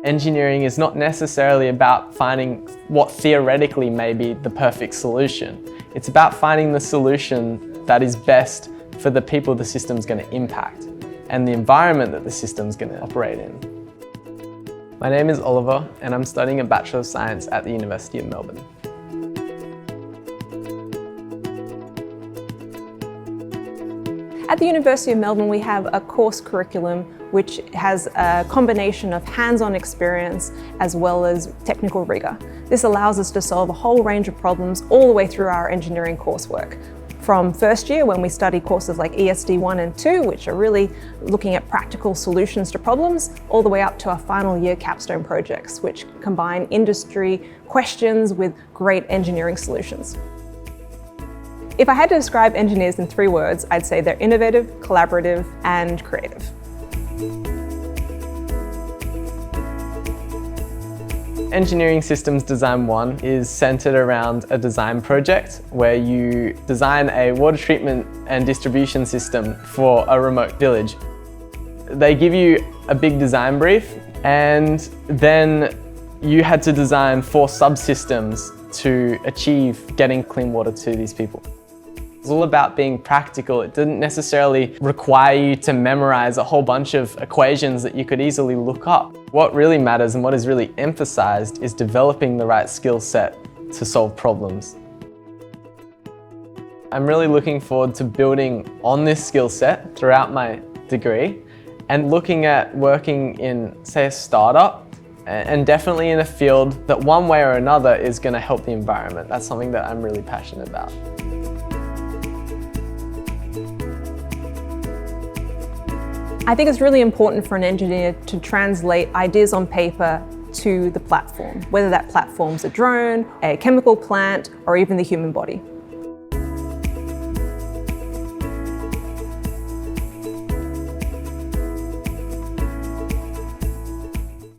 Engineering is not necessarily about finding what theoretically may be the perfect solution. It's about finding the solution that is best for the people the system's going to impact and the environment that the system's going to operate in. My name is Oliver and I'm studying a Bachelor of Science at the University of Melbourne. At the University of Melbourne, we have a course curriculum which has a combination of hands-on experience as well as technical rigour. This allows us to solve a whole range of problems all the way through our engineering coursework. From first year, when we study courses like ESD 1 and 2, which are really looking at practical solutions to problems, all the way up to our final year capstone projects, which combine industry questions with great engineering solutions. If I had to describe engineers in 3 words, I'd say they're innovative, collaborative, and creative. Engineering Systems Design 1 is centred around a design project where you design a water treatment and distribution system for a remote village. They give you a big design brief and then you had to design 4 subsystems to achieve getting clean water to these people. It's all about being practical. It didn't necessarily require you to memorize a whole bunch of equations that you could easily look up. What really matters and what is really emphasized is developing the right skill set to solve problems. I'm really looking forward to building on this skill set throughout my degree and looking at working in, say, a startup and definitely in a field that one way or another is going to help the environment. That's something that I'm really passionate about. I think it's really important for an engineer to translate ideas on paper to the platform, whether that platform's a drone, a chemical plant, or even the human body.